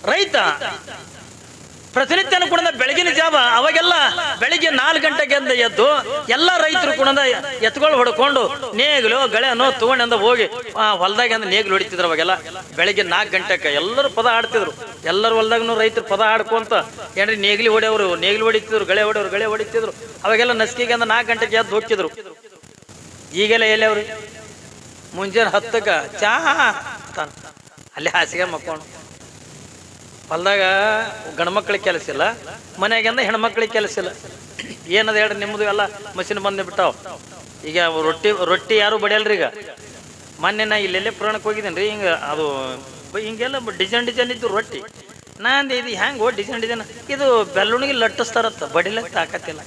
ರೈತ ಪ್ರತಿನಿತ್ಯನೂ ಕೂಡ ಬೆಳಗಿನ ಜಾವ ಅವಾಗೆಲ್ಲ ಬೆಳಿಗ್ಗೆ 4 ಗಂಟೆಗೆ ಎದ್ದು ಎಲ್ಲ ರೈತರು ಕೂಡ ಎತ್ಗಳು ಹೊಡ್ಕೊಂಡು ನೇಗಿಲು ಗಳೆನೋ ತಗೊಂಡು ಹೋಗಿ ಹೊಲದಾಗ ನೇಗಿಲು ಹೊಡಿತಿದ್ರು. ಅವಾಗೆಲ್ಲ ಬೆಳಿಗ್ಗೆ 4 ಗಂಟೆಗೆ ಎಲ್ಲರೂ ಪದ ಆಡ್ತಿದ್ರು. ಎಲ್ಲರೂ ಹೊಲದಾಗನು ರೈತರು ಪದ ಆಡ್ಕೊಂತ ಏನ್ರಿ ನೇಗಿಲು ಹೊಡೆಯವರು ನೇಗಿಲು ಹೊಡಿತಿದ್ರು, ಗಳೆ ಹೊಡಿತಿದ್ರು. ಅವಾಗೆಲ್ಲ ನಸ್ಕಿಗೆ 4 ಗಂಟೆಗೆ ಎದ್ದು ಹೋಗ್ತಿದ್ರು. ಈಗೆಲ್ಲ ಎಲ್ಲಿ ಅವ್ರು ಮುಂಜಾನೆ 10ಕ್ಕೆ ಚಾ ಅಲ್ಲಿ ಹಾಸಿಗೆ ಮಕ್ಕೊಂಡು ಹೊಲ್ದಾಗ ಗಂಡ್ಮಕ್ಳಿಗೆ ಕೆಲಸ ಇಲ್ಲ, ಮನೆಯಾಗಿಂದ ಹೆಣ್ಮಕ್ಳಿಗೆ ಕೆಲಸ ಇಲ್ಲ. ಏನದ ಹೇಳ್ರಿ ನಿಮ್ಮದು ಎಲ್ಲ ಮಷಿನ್ ಬಂದು ಬಿಟ್ಟಾವ. ಈಗ ರೊಟ್ಟಿ ಯಾರು ಬಡಿಯಲ್ರಿ. ಈಗ ಮೊನ್ನೆ ನಾ ಇಲ್ಲೆಲ್ಲೇ ಪುರಾಣಕ್ಕೆ ಹೋಗಿದ್ದೇನೆ ರೀ. ಹಿಂಗೆ ಅದು ಹಿಂಗೆಲ್ಲ ಡಿಸೈನ್ ಇದ್ದು ರೊಟ್ಟಿ. ನಾನು ಇದು ಹ್ಯಾಂಗೋ ಡಿಸೈನ್ ಇದು ಬೆಲ್ಲುಣಿಗೆ ಲಟ್ಟಿಸ್ತಾರತ್ತ, ಬಡಿಲಕ್ಕೆ ತಾಕತ್ತಿಲ್ಲ.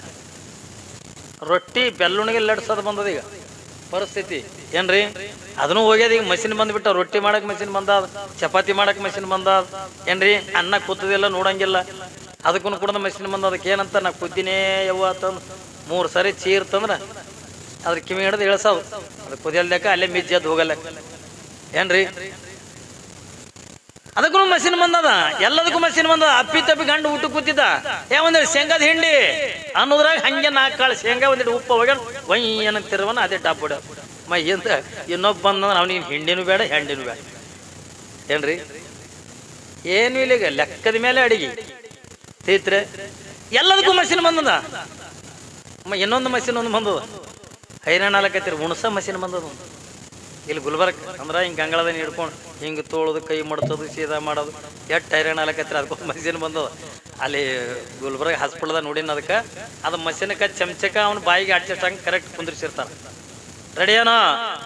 ರೊಟ್ಟಿ ಬೆಲ್ಲುಣಿಗೆ ಲಟ್ಸೋದು ಬಂದದ ಈಗ ಪರಿಸ್ಥಿತಿ ಏನ್ರಿ. ಅದನ್ನು ಹೋಗ್ಯದ. ಈಗ ಮಷಿನ್ ಬಂದ್ಬಿಟ್ಟ, ರೊಟ್ಟಿ ಮಾಡಕ್ ಮಷಿನ್ ಬಂದ, ಚಪಾತಿ ಮಾಡಕ್ ಮಷಿನ್ ಬಂದ ಏನ್ರಿ. ಅನ್ನ ಕೂತದಿಲ್ಲ ನೋಡಂಗಿಲ್ಲ, ಅದಕ್ಕೂ ಕೂಡ ಮಷಿನ್ ಬಂದ. ಅದಕ್ಕೆ ಏನಂತ ನಾ ಕುದ್ದಿನೇ ಯವ್ವ ತಂದು 3 ಸರಿ ಚೀರ್ತಂದ್ರ ಅದ್ರ ಕಿವಿ ಹಿಡ್ದು ಇಳ್ಸೋದು. ಅದು ಕುದಿಯಲ್ದಕ್ಕ ಅಲ್ಲೇ ಮಿಜ್ಜದ್ದು ಹೋಗಲ್ಲ ಏನ್ರಿ. ಅದಕ್ಕೂ ಮಷಿನ್ ಬಂದದ, ಎಲ್ಲದಕ್ಕೂ ಮಷಿನ್ ಬಂದದ. ಅಪ್ಪಿ ತಪ್ಪಿ ಗಂಡು ಊಟ ಕೂತಿದ್ದ, ಒಂದೇಳಿ ಶೇಂಗಾದ ಹಿಂಡಿ ಅನ್ನೋದ್ರಾಗ ಹಂಗೆ 4 ಕಾಳು ಶೇಂಗಾ ಒಂದಿಟ್ಟು ಉಪ್ಪು ಹೋಗ್ಯಾನ ವೈ ಏನಂತಿರುವನ ಅದೇ ಟಾಪ್ ಬಿಡ ಎಂತ ಇನ್ನೊಬ್ಬ ಬಂದಂದ್ರೆ ಅವ್ನಿಗೆ ಹಿಂಡಿನೂ ಬೇಡ ಹೆಂಡಿನೂ ಬೇಡ ಏನ್ರಿ. ಏನು ಇಲ್ಲ, ಈಗ ಲೆಕ್ಕದ ಮೇಲೆ ಅಡಿಗೆ ತೀತ್ರೆ ಎಲ್ಲದಕ್ಕೂ ಮಷಿನ್ ಬಂದದ. ಇನ್ನೊಂದು ಮಷಿನ್ ಒಂದು ಬಂದದ, ಹೈರಾಣಾಲಕತ್ತೀರಿ ಉಣಸ ಮಷಿನ್ ಬಂದದ ಇಲ್ಲಿ ಗುಲ್ಬರ್ಗ. ಅಂದ್ರೆ ಹಿಂಗೆ ಗಂಗಳದ ಹಿಡ್ಕೊಂಡು ಹಿಂಗೆ ತೋಳೋದು, ಕೈ ಮಡ್ಸೋದು, ಸೀದಾ ಮಾಡೋದು, ಎಷ್ಟು ಹೈರಾಣಾಲಕತ್ತೀರಿ. ಅದಕ್ಕೊಂದು ಮಷಿನ್ ಬಂದದ. ಅಲ್ಲಿ ಗುಲ್ಬರ್ಗ ಹಾಸ್ಪಿಟಲ್ದಾಗ ನೋಡಿನ ಅದಕ್ಕೆ ಅದು ಮಷಿನಕ್ಕೆ ಚಮಚಕ ಅವ್ನ ಬಾಯಿಗೆ ಅಡ್ಜಸ್ಟ್ ಹಂಗೆ ಕರೆಕ್ಟ್ ಕುಂದ್ರಿಸಿರ್ತಾರ. ರೆಡಿಯಾನೋ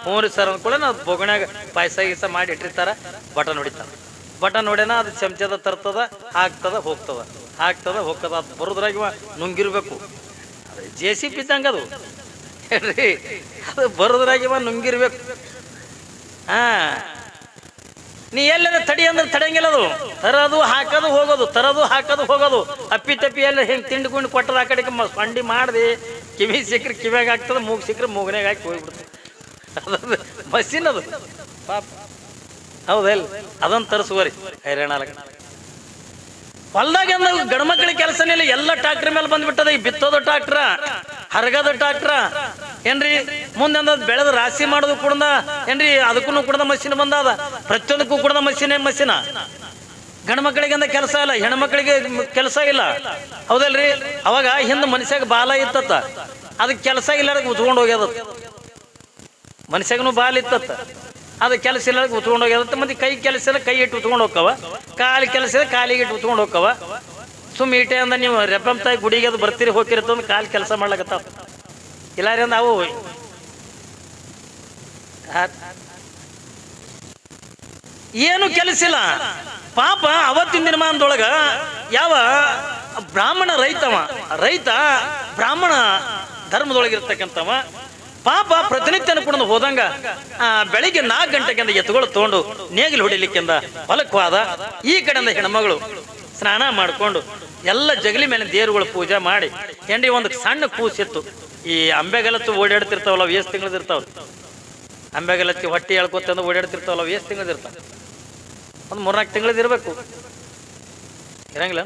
ಹ್ಞೂ ರೀ ಸರ್ ಅಂದ್ಕೊಳ್ಳೆ ನಾವು ಬೊಗಣ್ಯಾಗ ಪಾಯಸ ಗೀಸ ಮಾಡಿ ಇಟ್ಟಿರ್ತಾರ. ಬಟನ್ ಹೊಡಿತಾರೆ, ಬಟನ್ ಹೊಡೆನ ಅದು ಚಮಚದ ತರ್ತದ, ಹಾಕ್ತದ ಹೋಗ್ತದ, ಹಾಕ್ತದ ಹೋಗ್ತದ. ಅದು ಬರೋದ್ರಾಗ ನುಂಗಿರ್ಬೇಕು. ಅದು JCB ಇದ್ದಂಗೆ ಅದು ಹೇಳ್ರಿ. ಅದು ಬರೋದ್ರಾಗ ನುಂಗಿರ್ಬೇಕು. ನೀ ಎಲ್ಲರ ತಡಿ ಅಂದ್ರೆ ತಡೆಯಂಗಿಲ್ಲ. ಅದು ತರೋದು ಹಾಕೋದು ಹೋಗೋದು, ತರೋದು ಹಾಕೋದು ಹೋಗೋದು. ಅಪ್ಪಿ ತಪ್ಪಿ ಎಲ್ಲ ಹಿಂಗೆ ತಿಂಡ್ಕೊಂಡು ಕೊಟ್ಟದ ಆ ಕಡೆಗೆ ಸಂಡಿ ಮಾಡಿದೆ. ಕಿವಿ ಸಿಕ್ಕರೆ ಕಿವ್ಯಾಗ ಆಗ್ತದೆ, ಮೂಗು ಸಿಕ್ಕರೆ ಮೂಗನಾಗ ಹಾಕಿ ಹೋಗ್ಬಿಡ್ತದೆ. ಅದೊಂದು ಮಷಿನ್ ಅದು ಪಾಪ. ಹೌದಲ್ಲ, ಅದನ್ನು ತರಿಸುವರಿ ಹೈರಾಣಾಲಕ. ಹೊಲ್ದಾಗ ಗಂಡ್ಮಕ್ಳಿಗೆ ಕೆಲಸನೇ ಇಲ್ಲ, ಎಲ್ಲ ಟ್ರಾಕ್ಟರ್ ಮೇಲೆ ಬಂದ್ಬಿಟ್ಟದ. ಈಗ ಬಿತ್ತೋದು ಟ್ರಾಕ್ಟ್ರ, ಹರಗದ ಟ್ರಾಕ್ಟ್ರ ಏನ್ರಿ. ಮುಂದೆ ಬೆಳೆದ ರಾಶಿ ಮಾಡೋದು ಕೂಡ ಏನ್ರಿ, ಅದಕ್ಕೂ ಕೂಡ ಮಷಿನ್ ಬಂದದ. ಪ್ರತಿಯೊಂದಕ್ಕೂ ಕೂಡ ಮಷಿನ. ಗಂಡ್ಮಕ್ಳಿಗೆ ಕೆಲಸ ಇಲ್ಲ, ಹೆಣ್ಮಕ್ಳಿಗೆ ಕೆಲಸ ಇಲ್ಲ. ಹೌದಲ್ರಿ. ಅವಾಗ ಹಿಂದೆ ಮನುಷ್ಯಾಗ ಬಾಲ ಇತ್ತತ್ತ, ಅದಕ್ಕೆ ಕೆಲಸ ಇಲ್ಲಾರಕ್ಕೆ ಉತ್ಕೊಂಡು ಹೋಗ್ಯದ. ಮನುಷ್ಯಾಗನು ಬಾಲ ಇತ್ತತ್ತ, ಅದು ಕೆಲಸ ಇಲ್ಲಾರಕ್ಕೆ ಉತ್ಕೊಂಡು ಹೋಗ್ಯದತ್ತ. ಮತ್ತೆ ಕೈ ಕೆಲಸ ಇಲ್ಲ, ಕೈ ಇಟ್ಟು ಉತ್ಕೊಂಡು ಹೋಕ್ಕವ. ಕಾಲು ಕೆಲಸ ಇಲ್ಲ, ಕಾಲಿಗೆ ಇಟ್ಟು ಉತ್ಕೊಂಡು ಹೋಕ್ಕವ. ಸುಮ್ಮ ಈಟೆ ಅಂದ ನೀವು ರೆಪ್ಪಂತಾಯಿ ಗುಡಿಗೆ ಅದು ಬರ್ತೀರಿ ಹೋಗಿರತ್ತಂದು ಕಾಲು ಕೆಲಸ ಮಾಡ್ಲಕತ್ತಾವ. ಇಲ್ಲಾರಿ ಅಂದ ಅವು ಏನು ಕೆಲಸ ಇಲ್ಲ ಪಾಪ. ಅವತ್ತಿನ ದಿನಮಾನದೊಳಗ ಯಾವ ಬ್ರಾಹ್ಮಣ ರೈತ ಬ್ರಾಹ್ಮಣ ಧರ್ಮದೊಳಗಿರ್ತಕ್ಕಂಥವ ಪಾಪ ಪ್ರತಿನಿತ್ಯನ ಕೂಡ ಹೋದಂಗ ಬೆಳಿಗ್ಗೆ 4 ಗಂಟೆಗಿಂದ ಎತ್ತುಗಳು ತಗೊಂಡು ನೇಗಿಲು ಹೊಡಿಲಿಕ್ಕಿಂದ ಹೊಲಕ್ಕೆ ಹೋದ. ಈ ಕಡೆಯಿಂದ ಹೆಣ್ಮಗಳು ಸ್ನಾನ ಮಾಡಿಕೊಂಡು ಎಲ್ಲ ಜಗಲಿ ಮೇಲೆ ದೇವರುಗಳು ಪೂಜೆ ಮಾಡಿ ಏನ್ರಿ ಒಂದು ಸಣ್ಣ ಕೂಸಿತ್ತು. ಈ ಅಂಬೆಗಲತ್ತು ಓಡಾಡ್ತಿರ್ತಾವಲ್ಲ, ಅವು ಎಷ್ಟು ತಿಂಗಳದಿರ್ತಾವ. ಅಂಬೆಗಲತ್ತಿ ಹೊಟ್ಟೆ ಹೇಳ್ಕೊತಂದು ಓಡಾಡ್ತಿರ್ತಾವಲ್ಲ, ಅವು ಎಷ್ಟು ತಿಂಗಳದಿರ್ತಾವ. ಒಂದು 3-4 ತಿಂಗಳದಿರ್ಬೇಕು, ಇರಂಗಿಲ್ಲ,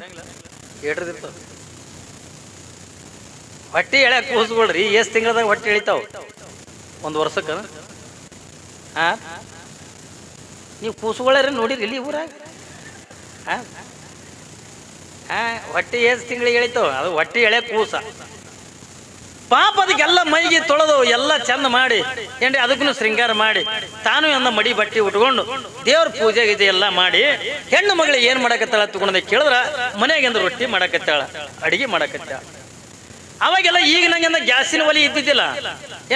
ಏಟ್ರದಿರ್ತಾವ. ಹೊಟ್ಟೆ ಎಳ್ಯಾಕ ಕೂಸ್ಕೊಳ್ರಿ, ಎಷ್ಟು ತಿಂಗಳದಾಗ ಹೊಟ್ಟೆ ಎಳಿತಾವ? 1 ವರ್ಷಕ್ಕೆ. ನೀವು ಕೂಸುಗಳಾರ ನೋಡಿರಿ ಇಲ್ಲಿ ಊರಾಗ? ಹೊಟ್ಟೆ ಎಷ್ಟು ತಿಂಗಳಿಗೆ ಎಳಿತಾವ? ಅದು ಹೊಟ್ಟೆ ಎಳೆ ಕೂಸ ಪಾಪ. ಅದಕ್ಕೆಲ್ಲ ಮೈಗೆ ತೊಳೆದು ಎಲ್ಲ ಚಂದ ಮಾಡಿ ಏನ್ರಿ ಅದಕ್ಕೂ ಶೃಂಗಾರ ಮಾಡಿ ತಾನು ಎಂದ ಮಡಿ ಬಟ್ಟೆ ಉಟ್ಕೊಂಡು ದೇವ್ರ ಪೂಜೆ ಗೀಜೆ ಎಲ್ಲ ಮಾಡಿ ಹೆಣ್ಣು ಮಗಳಿಗೆ ಏನ್ ಮಾಡಕತ್ತಾಳ ತಗೊಂಡೆ ಕೇಳಿದ್ರ ಮನೆಯಾಗಿಂದ ರೊಟ್ಟಿ ಮಾಡಕತ್ತಾಳ, ಅಡಿಗೆ ಮಾಡಕತ್ತಾಳ. ಅವಾಗೆಲ್ಲ ಈಗ ನಂಗೆ ಗ್ಯಾಸಿನ ಒಲಿ ಇದ್ದಿದ್ದಿಲ್ಲ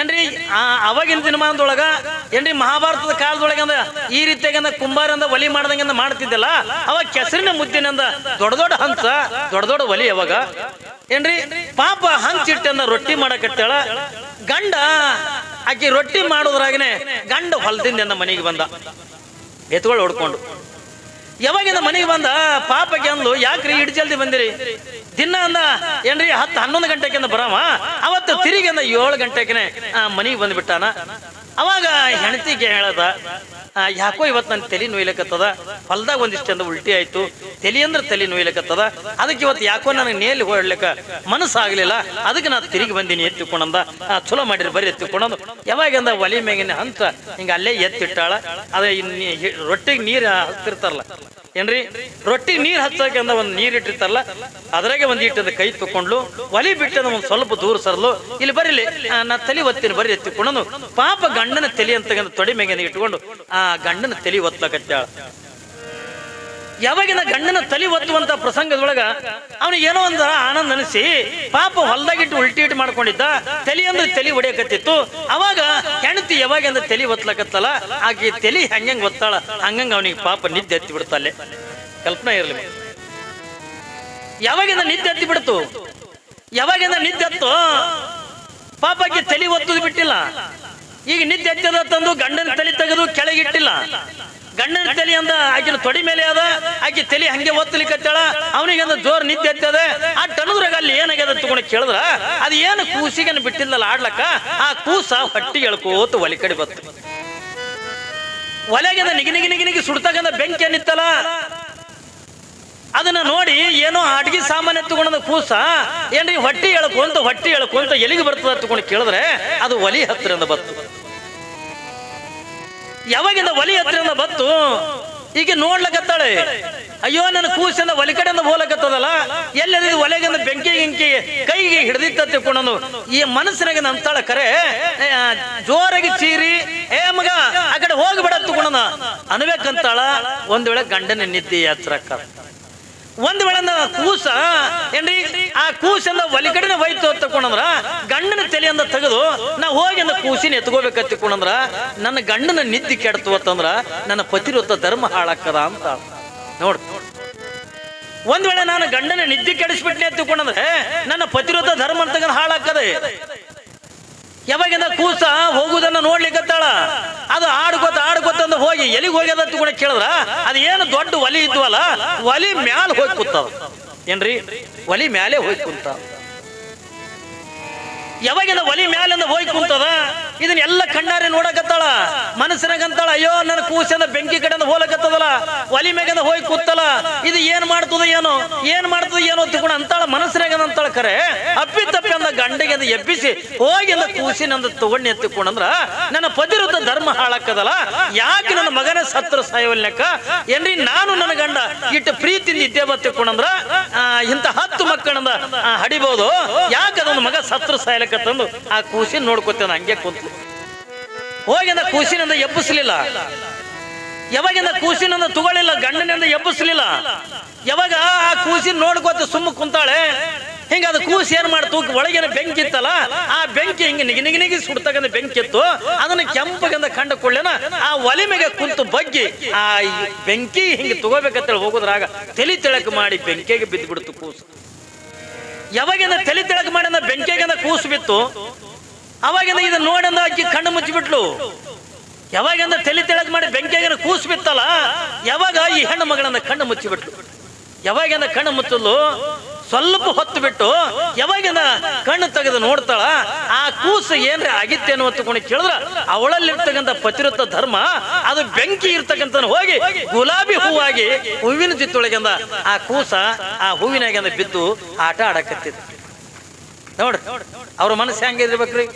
ಏನ್ರಿ. ಅವಾಗಿನ ದಿನಮಾನದೊಳಗ ಏನ್ರಿ ಮಹಾಭಾರತದ ಕಾಲದೊಳಗೆ ಈ ರೀತಿಯಾಗಿ ಕುಂಬಾರಂದ ಒಲಿ ಮಾಡ್ದಂಗ ಮಾಡ್ತಿದ್ದಿಲ್ಲ. ಅವಾಗ ಕೆಸರಿನ ಮುದ್ದಿನಿಂದ ದೊಡ್ಡ ಹಂಸ, ದೊಡ್ಡ ಒಲಿ. ಅವಾಗ ಏನ್ರಿ ಪಾಪ ಹಂಚಿಟ್ಟಂದ ರೊಟ್ಟಿ ಮಾಡಕತ್ತಾಳ. ಗಂಡ ಆಕಿ ರೊಟ್ಟಿ ಮಾಡೋದ್ರಾಗನೆ ಗಂಡ ಹೊಲದಿಂದ ಮನೆಗೆ ಬಂದ ಎತ್ಗಳು ಹೊಡ್ಕೊಂಡು. ಯಾವಾಗಿಂದ ಮನೆಗೆ ಬಂದ ಪಾಪಕ್ಕೆ ಅಂದ್ಲು, ಯಾಕ್ರಿ ಇಡ್ ಜಲ್ದಿ ಬಂದಿರಿ? ದಿನ ಅಂದ ಏನ್ರಿ 10-11 ಗಂಟೆಗಿಂದ ಬರವ. ಅವತ್ತು ತಿರುಗಿಂದ 7 ಗಂಟೆಗೆ ಮನೆಗೆ ಬಂದ್ಬಿಟ್ಟಾನ. ಅವಾಗ ಹೆಂಡತಿಗೆ ಹೇಳದ, ಯಾಕೋ ಇವತ್ತು ನನ್ನ ತಲೆ ನೋಯ್ಲಕತ್ತದ, ಹೊಲ್ದಾಗ ಒಂದಿಷ್ಟಂದ ಉಲ್ಟಿ ಆಯ್ತು, ತಲೆ ಅಂದ್ರೆ ತಲೆ ನೋಯ್ಲಕತ್ತದ, ಅದಕ್ಕೆ ಇವತ್ತು ಯಾಕೋ ನನಗೆ ನೇಲಿ ಹೊಡ್ಲಿಕ್ಕ ಮನಸ್ಸಾಗಲಿಲ್ಲ, ಅದಕ್ಕೆ ನಾನು ತಿರುಗಿ ಬಂದೀನಿ ಎತ್ತಿಕೊಂಡಂದ. ಚಲೋ ಮಾಡಿರಿ ಬರ್ರಿ ಎತ್ತಿಕೊಂಡಂದು. ಯಾವಾಗಂದ ಒಲಿ ಮೇಗಿನ ಹಂತ ಹಿಂಗ ಅಲ್ಲೇ ಎತ್ತಿಟ್ಟಾಳ. ಅದ ರೊಟ್ಟಿಗೆ ನೀರು ಹಚ್ತಿರ್ತಾರಲ್ಲ ಏನ್ರಿ, ರೊಟ್ಟಿಗೆ ನೀರು ಹಚ್ಚಕಂದ ಒಂದು ನೀರು ಇಟ್ಟಿರ್ತಾರಲ್ಲ, ಅದ್ರಾಗೆ ಒಂದು ಇಟ್ಟದ ಕೈ ತಕೊಂಡ್ಲು, ಒಲಿ ಬಿಟ್ಟದ ಒಂದು ಸ್ವಲ್ಪ ದೂರ ಸರ್ಲು, ಇಲ್ಲಿ ಬರೀಲಿ ನಾ ತಲೆ ಒತ್ತೀನಿ ಬರ್ರಿ ಎತ್ತಿಕೊಂಡು ಪಾಪ ಗಂಡನ ತಲೆ ಅಂತ ತೊಡೆ ಮೇಗೆ ಇಟ್ಕೊಂಡು ಆ ಗಂಡನ ತಲೆ ಒತ್ತಲಕತ್ತಾಳ. ಯಾವಾಗಿನ ಗಂಡನ ತಲೆ ಒತ್ತುವಂತ ಪ್ರಸಂಗದೊಳಗ ಅವನಿಗೆ ಏನೋ ಒಂದ ಆನಂದ ಅನಿಸಿ ಪಾಪ ಹೊಲ್ದಾಗಿಟ್ಟು ಉಲ್ಟಿ ಇಟ್ಟು ಮಾಡ್ಕೊಂಡಿದ್ದ, ತಲೆ ಅಂದ್ರೆ ತಲೆ ಹೊಡೆಯಕತ್ತಿತ್ತು. ಅವಾಗ ಹೆಂಡತಿ ಯಾವಾಗಿಂದ ತಲೆ ಒತ್ತಲಕತ್ತಲ್ಲ, ಆಕೆ ತಲೆ ಹಂಗಂಗ್ ಒತ್ತಾಳ, ಹಂಗಂಗ ಅವನಿಗೆ ಪಾಪ ನಿದ್ದೆ ಎತ್ತಿ ಬಿಡ್ತಲ್ಲೇ. ಕಲ್ಪನಾ ಇರಲಿ, ಯಾವಾಗಿಂದ ನಿದ್ದೆ ಎತ್ತಿ ಬಿಡ್ತು, ಯಾವಾಗಿಂದ ನಿದ್ದೆ ಎತ್ತು ಪಾಪಕ್ಕೆ ತಲೆ ಒತ್ತುದು ಬಿಟ್ಟಿಲ್ಲ. ಈಗ ನಿದ್ದೆ ಎತ್ತದ ತಂದು ಗಂಡನ ತಲೆ ತೆಗೆದು ಕೆಳಗಿಟ್ಟಿಲ್ಲ, ಗಂಡನ ತಲೆ ಅಂದ ಆಕಿನ ತೊಡಿ ಮೇಲೆ ಅದ, ಆಕಿ ತಲೆ ಹಂಗೆ ಒತ್ತಲಿಕ್ಕತ್ತಾಳ. ಅವನಿಗೆ ಅಂದ ಜೋರ್ ನಿದ್ದೆ ಎತ್ತದ. ಆ ಟಣದ್ರಾಗ ಅಲ್ಲಿ ಏನಾಗ್ಯದ ತಗೊಂಡು ಕೇಳಿದ್ರ ಅದು ಏನು ಕೂಸಿಗೇನು ಬಿಟ್ಟಿಲ್ಲಲ್ಲ ಆಡ್ಲಕ್ಕ, ಆ ಕೂಸ ಹೊಟ್ಟಿಗೆ ಎಳ್ಕೋತ ಒಲಿ ಕಡೆ ಬತ್ತು. ಒಲೆಗಿಂದ ನಿಗಿ ಸುಡ್ತಕ್ಕಂಥ ಬೆಂಕಿ ಏನಿತ್ತಲ್ಲ ಅದನ್ನ ನೋಡಿ ಏನೋ ಅಡ್ಗಿ ಸಾಮಾನ್ಯ ತಗೊಂಡ ಕೂಸ ಏನ್ರಿ ಹೊಟ್ಟಿ ಎಳ್ಕೊಂತ ಎಲ್ಲಿಗೆ ಬರ್ತದ ತಗೊಂಡು ಕೇಳಿದ್ರೆ ಅದು ಒಲಿ ಹತ್ತಿರದ ಬತ್ತು. ಯಾವಾಗಿಂದ ಒಲಿ ಹತ್ತಿರದ ಬತ್ತು ಈಗ ನೋಡ್ಲಕತ್ತಾಳೆ, ಅಯ್ಯೋ ನನ್ನ ಕೂಸಿಂದ ಒಲಿ ಕಡೆಯಿಂದ ಹೋಲಕತ್ತದಲ್ಲ, ಎಲ್ಲೆಲ್ಲ ಒಲೆಗಿಂದ ಬೆಂಕಿ ಕೈಗೆ ಹಿಡಿದಿತ್ತ ತಿಳ್ಕೊಂಡು ಈ ಮನಸ್ಸಿನಾಗ ಅಂತಾಳ ಕರೆ ಜೋರಾಗಿ ಚೀರಿ ಏ ಮಗ ಆ ಕಡೆ ಹೋಗ್ಬಿಡ ತಗೊಂಡ ಅನ್ಬೇಕಂತಾಳ. ಒಂದ್ ವೇಳೆ ಗಂಡನ ನಿದ್ದೆ ಎಚ್ಚರಕ್ಕ, ಒಂದ್ ವೇಳೆ ಕೂಸ ಏನ್ರಿ ಆ ಕೂಸಿಂದ ಒಲಿ ಕಡೆನ ಹೋಯ್ತು ತಕೊಂಡ್ರ ಗಂಡನ ತಲೆಯಿಂದ ತೆಗೆದು ನಾ ಹೋಗಿ ಅಂದ ಕೂಸಿನ ಎತ್ಕೋಬೇಕ ತಿಳ್ಕೊಂಡ್ರ ನನ್ನ ಗಂಡನ ನಿದ್ದೆ ಕೆಡ್ತು ಅಂತಂದ್ರ ನನ್ನ ಪತಿವ್ರತ ಧರ್ಮ ಹಾಳಾಕದ ಅಂತ ನೋಡ್. ಒಂದ್ ವೇಳೆ ನಾನು ಗಂಡನ ನಿದ್ದೆ ಕೆಡಿಸ್ಬಿಟ್ನೆ ತಿಳ್ಕೊಂಡ್ರೆ ನನ್ನ ಪತಿವ್ರತ ಧರ್ಮ ಅಂತ ಹಾಳಾಕದೆ. ಯಾವಾಗಿಂದ ಕೂಸ ಹೋಗುದನ್ನ ನೋಡ್ಲಿಕ್ಕತ್ತಾಳ, ಅದು ಆಡ್ಕೊತ ಅಂದ ಹೋಗಿ ಎಲ್ಲಿಗೆ ಹೋಗ್ಯದ ಕೂಡ ಕೇಳಿದ್ರ ಅದು ಏನು ದೊಡ್ಡ ಒಲಿ ಇದ್ವಲ್ಲ ಒಲಿ ಮ್ಯಾಲ ಹೋಗಿ ಕೂತದ ಏನ್ರಿ, ಒಲಿ ಮ್ಯಾಲೆ ಹೋಗಿ ಕುಂತ. ಯಾವಾಗಿಂದ ಒಲಿ ಮ್ಯಾಲಿಂದ ಹೋಗಿ ಕುಂತದ ಇದನ್ನೆಲ್ಲ ಕಣ್ಣಾರೆ ನೋಡಕತ್ತಾಳ. ಮನಸ್ಸಿನಾಗಂತಾಳ ಅಯ್ಯೋ ನನ್ನ ಕೂಸಿಂದ ಬೆಂಕಿ ಕಡೆಯಿಂದ ಹೋಲಕತ್ತದಲ್ಲ, ಒಲಿ ಮ್ಯಾಗಿಂದ ಹೋಗಿ ಕೂತಲ್ಲ, ಇದು ಏನ್ ಮಾಡ್ತದ ಏನೋ ತಿಳ್ಕೊಂಡು ಅಂತಾಳ. ಮನಸ್ಸಿನಾಗಂತಾಳ ಕರೆ ಅಪ್ಪಿ ತಪ್ಪಿ ಅಂದ ಗಂಡಿಗೆ ಎಬ್ಬಿಸಿ ಹೋಗಿ ಅಂದ ಕೂಸಿನಂದ ತಗೊಂಡು ಎತ್ತಿಕೊಂಡಂದ್ರ ನನ್ನ ಪತಿವ್ರತ ಧರ್ಮ ಹಾಳಾಕದಲ್ಲ, ಯಾಕೆ ನನ್ನ ಮಗನ ಸತ್ರ ಸಾಯವಲ್ನಕ್ಕ ಏನ್ರಿ, ನಾನು ನನ್ನ ಗಂಡ ಇಟ್ಟು ಪ್ರೀತಿಯಿಂದ ಇದ್ದೇ ಬತ್ತಿಕೊಂಡಂದ್ರ ಇಂಥ 10 ಮಕ್ಕಳಂದ ಹಡಿಬಹುದು, ಯಾಕೆ ಅದೊಂದು ಮಗ ಸತ್ರ ಸಾಯಲಕ್ಕಂದು ಆ ಕೂಸಿನ ನೋಡ್ಕೊತೇನೆ ಹಂಗೆ ಕುಂತು ಹೋಗಿಂದ ಕೂಸಿನಿಂದ ಎಬ್ಬಿಸ್ಲಿಲ್ಲ. ಯಾವಾಗಿಂದ ಕೂಸಿನಿಂದ ತಗೊಳ್ಳಿಲ್ಲ, ಗಂಡನಿಂದ ಎಬ್ಬಿಸ್ಲಿಲ್ಲ. ಯಾವಾಗ ಆ ಕೂಸಿನ ನೋಡ್ಕೋತ ಸುಮ್ಮ ಕುಂತಾಳೆ, ಹಿಂಗ ಅದು ಕೂಸಿ ಏನ್ ಮಾಡ್ತು ಒಳಗಿನ ಬೆಂಕಿ ಇತ್ತಲ್ಲ ಆ ಬೆಂಕಿ ಹಿಂಗ ನಿಗಿ ಸುಡ್ತಕ್ಕಂಥ ಬೆಂಕಿ ಇತ್ತು. ಅದನ್ನ ಕೆಂಪಗಂದ ಕಂಡ ಕೊಳ್ಳೇನ ಆ ಒಲೆ ಮೇಲೆ ಕುಂತು ಬಗ್ಗಿ ಆ ಬೆಂಕಿ ಹಿಂಗ ತಗೋಬೇಕಂತೇಳಿ ಹೋಗೋದ್ರಾಗ ತಲೆ ತೆಳಕ್ ಮಾಡಿ ಬೆಂಕಿಗೆ ಬಿದ್ದು ಬಿಡ್ತು ಕೂಸು. ಯಾವಾಗಿಂದ ತಲೆ ತೆಳಕ್ ಮಾಡಿದ ಬೆಂಕಿಯಾಗಿಂದ ಕೂಸು ಬಿತ್ತು, ಅವಾಗಿಂದ ಇದನ್ನ ನೋಡಿಂದ ಅಕ್ಕಿ ಕಣ್ಣು ಮುಚ್ಚಿಬಿಟ್ಲು. ಯಾವಾಗಿಂದ ತಲೆ ತೆಳಕ್ ಮಾಡಿ ಬೆಂಕಿಯಾಗಿನ ಕೂಸು ಬಿತ್ತಲ್ಲ ಯಾವಾಗ ಈ ಹೆಣ್ಣು ಮಗಳನ್ನ ಕಣ್ಣು ಮುಚ್ಚಿಬಿಟ್ಲು. ಯಾವಾಗಿಂದ ಕಣ್ಣು ಮುಚ್ಚಲು ಸ್ವಲ್ಪ ಹೊತ್ತು ಬಿಟ್ಟು ಯಾವಾಗಿಂದ ಕಣ್ಣು ತೆಗೆದು ನೋಡ್ತಾಳ, ಆ ಕೂಸು ಏನ್ರ ಆಗಿತ್ತೇನೋ ಅಂತಕೊಂಡು ಕೇಳಿದ್ರ ಅವಳಲ್ಲಿರ್ತಕ್ಕಂಥ ಪತಿವ್ರತ ಧರ್ಮ ಅದು ಬೆಂಕಿ ಇರ್ತಕ್ಕಂಥ ಹೋಗಿ ಗುಲಾಬಿ ಹೂವಾಗಿ ಹೂವಿನ ಜಿತ್ತೊಳಗಿಂದ ಆ ಕೂಸ ಆ ಹೂವಿನಾಗಿಂದ ಬಿದ್ದು ಆಟ ಆಡಕತ್ತಿದ್ದ. ನೋಡ್ರಿ ಅವ್ರ ಮನಸ್ಸು ಹೆಂಗಿರ್ಬೇಕ್ರಿ.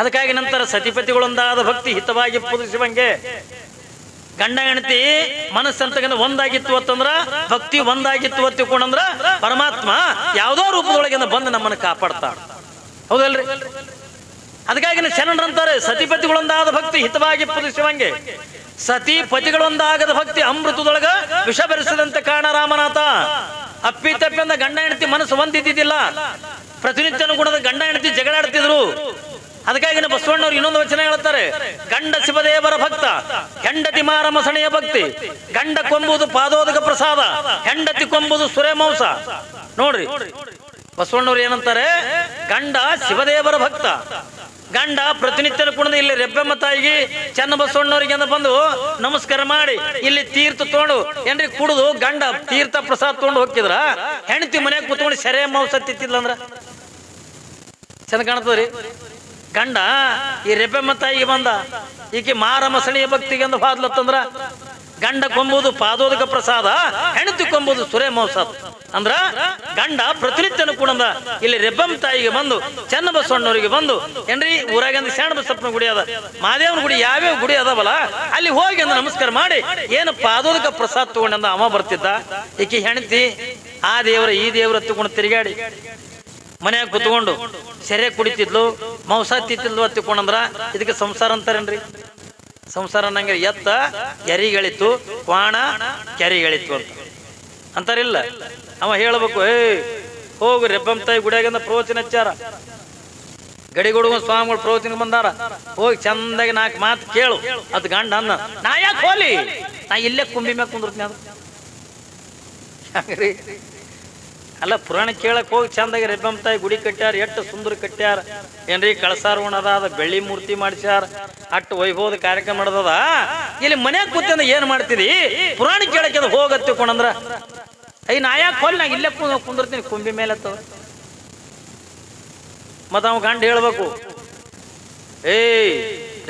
ಅದಕ್ಕಾಗಿ ನಂತರ ಸತಿಪತಿಗಳೊಂದಾದ ಭಕ್ತಿ ಹಿತವಾಗಿ ಪೂಜಿಸುವಂಗೆ ಗಂಡ ಹೆಂಡತಿ ಮನಸ್ಸಂತಕ್ಕಂಥ ಒಂದಾಗಿತ್ತು ಅಂತಂದ್ರ ಭಕ್ತಿ ಒಂದಾಗಿತ್ತು ತಿಳ್ಕೊಂಡಂದ್ರ ಪರಮಾತ್ಮ ಯಾವ್ದೋ ರೂಪದೊಳಗಿಂದ ಬಂದು ನಮ್ಮನ್ನು ಕಾಪಾಡ್ತಾಳ. ಹೌದಲ್ರಿ? ಅದಕ್ಕಾಗಿ ಶರಣರಂತಾರೆ ಸತಿಪತಿಗಳೊಂದಾದ ಭಕ್ತಿ ಹಿತವಾಗಿ ಪೂಜಿಸುವಂಗೆ, ಸತಿ ಪತಿಗಳೊಂದಾಗದ ಭಕ್ತಿ ಅಮೃತದೊಳಗ ವಿಷ ಬೆರೆಸದಂತೆ ಕಾರಣ ರಾಮನಾಥ. ಅಪ್ಪಿ ತಪ್ಪಿಂದ ಗಂಡ ಹೆಂಡತಿ ಮನಸ್ಸು ಒಂದಿದ್ದಿದ್ದಿಲ್ಲ, ಪ್ರತಿನಿತ್ಯನೂ ಕೂಡ ಗಂಡ ಹೆಂಡತಿ ಜಗಳಾಡ್ತಿದ್ರು. ಅದಕ್ಕಾಗಿ ಬಸವಣ್ಣವ್ರು ಇನ್ನೊಂದು ವಚನ ಹೇಳ್ತಾರೆ, ಗಂಡ ಶಿವದೇವರ ಭಕ್ತ ಹೆಂಡತಿ ಮಾರಮಸಣೆಯ ಭಕ್ತಿ, ಗಂಡ ಕೊಂಬುದು ಪಾದೋದಕ ಪ್ರಸಾದ, ಹೆಂಡತಿ ಕೊಂಬುದು ಸುರೆ ಮಾಂಸ. ನೋಡ್ರಿ ಬಸವಣ್ಣವ್ರು ಏನಂತಾರೆ, ಗಂಡ ಶಿವದೇವರ ಭಕ್ತ, ಗಂಡ ಪ್ರತಿನಿತ್ಯನ ಕುಣದ ಇಲ್ಲಿ ರೆಬ್ಬೆಮ್ಮ ತಾಯಿಗೆ ಚೆನ್ನ ಬಸವಣ್ಣವ್ರಿಗೆ ಬಂದು ನಮಸ್ಕಾರ ಮಾಡಿ ಇಲ್ಲಿ ತೀರ್ಥ ತಗೊಂಡು ಏನ್ರಿ ಕುಡಿದು ಗಂಡ ತೀರ್ಥ ಪ್ರಸಾದ ತಗೊಂಡು ಹೋಗಿದ್ರ, ಹೆಂಡತಿ ಮನೆಯಾಗ ಕುತ್ಕೊಂಡು ಸೆರೆ ಮಾಂಸ ತಿತ್ತಿದ್ಲಂದ್ರ ಚಂದ ಕಾಣ್ತದ್ರಿ. ಗಂಡ ಈ ರೆಬ್ಬೆಮ್ಮ ತಾಯಿಗೆ ಬಂದ, ಈಕೆ ಮಾರ ಮಸಣಿಯ ಭಕ್ತಿಗೆ ಅಂದು ಹಾದ್ಲತ್ತಂದ್ರ ಗಂಡ ಕೊಂಬುದು ಪಾದೋದಕ ಪ್ರಸಾದ, ಹೆಣತಿ ಕೊಂಬುದು ಸುರೇ ಮೋಸಾದ. ಅಂದ್ರ ಗಂಡ ಪ್ರತಿನಿತ್ಯನು ಕೂಡ ಇಲ್ಲಿ ರೆಬ್ಬಮ್ಮ ತಾಯಿಗೆ ಬಂದು ಚನ್ನಬಸವಣ್ಣವರಿಗೆ ಬಂದು ಏನ್ರಿ ಊರಾಗಂದ ಶರಣ ಬಸಪ್ಪನ ಗುಡಿ ಅದ, ಮಹಾದೇವನ ಗುಡಿ ಯಾವ್ಯಾವ ಗುಡಿ ಅದಾವಲ್ಲ ಅಲ್ಲಿ ಹೋಗಿ ಅಂದ ನಮಸ್ಕಾರ ಮಾಡಿ ಏನು ಪಾದೋದಕ ಪ್ರಸಾದ ತಗೊಂಡಂದ ಅವ ಬರ್ತಿದ್ದ. ಈಕಿ ಹೆಣತಿ ಆ ದೇವರ ಈ ದೇವರ ತಗೊಂಡು ತಿರುಗಾಡಿ ಮನ್ಯಾಗ ಕುತ್ಕೊಂಡು ಸೆರೆ ಕುಡಿತಿದ್ಲು, ಮೌಸ ತಿತ್ತಿದ್ಲು ಹತ್ತಿಕೊಂಡಂದ್ರ ಇದಕ್ಕೆ ಸಂಸಾರ ಅಂತಾರೇನ್ರಿ? ಸಂಸಾರ ನಂಗೆ ಎತ್ತ ಎರಿಗಳಿತ್ತು, ಕ್ವಾಣ ಕೆರಿಗಳಿತ್ತು ಅಂತ ಅಂತಾರಿಲ್ಲ. ಅವ ಹೇಳ್ಬೇಕು, ಹೋಗು ರೆಬ್ಬಮ್ಮ ತಾಯಿ ಗುಡಿಯಾಗಿಂದ ಪ್ರವಚನ ಹಚ್ಚಾರ, ಗಡಿಗುಡುಗ ಸ್ವಾಮಿಗಳು ಪ್ರವಚನ ಬಂದಾರ, ಹೋಗಿ ಚಂದಾಗಿ 4 ಮಾತು ಕೇಳು. ಅದು ಗಂಡ ಅನ್ನ, ನಾ ಯಾಕೆ ಹೋಲಿ, ನಾ ಇಲ್ಲೇ ಕುಂಬಿ ಮ್ಯಾಗ ಕುಂದಿರ್ತೀನಿ. ಅದು ಅಲ್ಲ, ಪುರಾಣ ಕೇಳಕ್ ಹೋಗಿ ಚಂದಾಗಿ ರೆಬ್ಬಮ್ಮ ತಾಯಿ ಗುಡಿ ಕಟ್ಟ್ಯಾರ, ಎಷ್ಟು ಸುಂದರ ಕಟ್ಟ್ಯಾರ ಏನ್ರಿ, ಕಳಸಾರೋಣ ಅದ, ಬೆಳ್ಳಿ ಮೂರ್ತಿ ಮಾಡಿಸ್ಯಾರ, ಅಟ್ಟು ವೈಭವದ ಕಾರ್ಯಕ್ರಮ ಮಾಡದ. ಇಲ್ಲಿ ಮನ್ಯಾಗ ಕೂತಿಂದ ಏನ್ ಮಾಡ್ತಿದಿ, ಪುರಾಣ ಕೇಳಕ್ಕೆ ಅದು ಹೋಗತ್ತಿಕೊಂಡ್ರ ನಾ ಯಾಕೆ ಹೋಲಿ, ನಾ ಇಲ್ಲೇ ಕುಂದಿರ್ತೀನಿ ಕುಂಬಿ ಮೇಲೆ. ಮತ್ತ ಅವ ಗಂಡ ಹೇಳ್ಬೇಕು,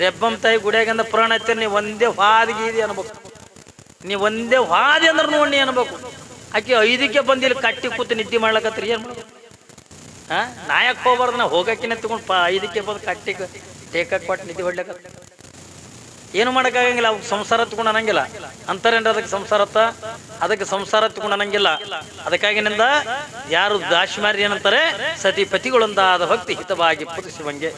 ರೆಬ್ಬಮ್ಮ ತಾಯಿ ಗುಡಿಯಾಗಂದ ಪುರಾಣ ಹಚ್ಚಾರ, ನೀ ಒಂದೇ ಹಾದಿಗೀದಿ ಅನ್ಬೇಕು, ನೀ ಒಂದೇ ಹಾದಿ ಅಂದ್ರೆ ನೋಡಿ ಅನ್ಬೇಕು. ಆಕೆ 5ಕ್ಕೆ ಬಂದಿಲ್ಲ ಕಟ್ಟಿ ಕೂತು ನಿದ್ದೆ ಮಾಡ್ಲಕತ್ರಿ, ಏನ್ ಮಾಡ್ಬೇಕು? ನಾಯಕ್ ಹೋಗ್ಬಾರ್ದು, ನಾ ಹೋಗಕ್ಕಿನ ತಗೊಂಡು 5ಕ್ಕೆ ಬಂದು ಕಟ್ಟಿ ಟೇಕಕ್ಕೆ ಕೊಟ್ಟು ನಿದ್ದೆ ಹೊಡ್ಲಕತ್ತ, ಏನು ಮಾಡೋಕ್ಕಾಗಂಗಿಲ್ಲ. ಅವ್ಗೆ ಸಂಸಾರ ತಗೊಂಡು ಅನ್ನಂಗಿಲ್ಲ ಅಂತಾರೇನ್ರಿ, ಅದಕ್ಕೆ ಸಂಸಾರತ್ತ, ಅದಕ್ಕೆ ಸಂಸಾರ ತಗೊಂಡು ಅನ್ನಂಗಿಲ್ಲ. ಅದಕ್ಕಾಗಿನಿಂದ ಯಾರು ದಾಶಿಮಾರಿ ಏನಂತಾರೆ, ಸತಿಪತಿಗಳೊಂದಾದ ಭಕ್ತಿ ಹಿತವಾಗಿ ಪುರುಷವಂಗೆ,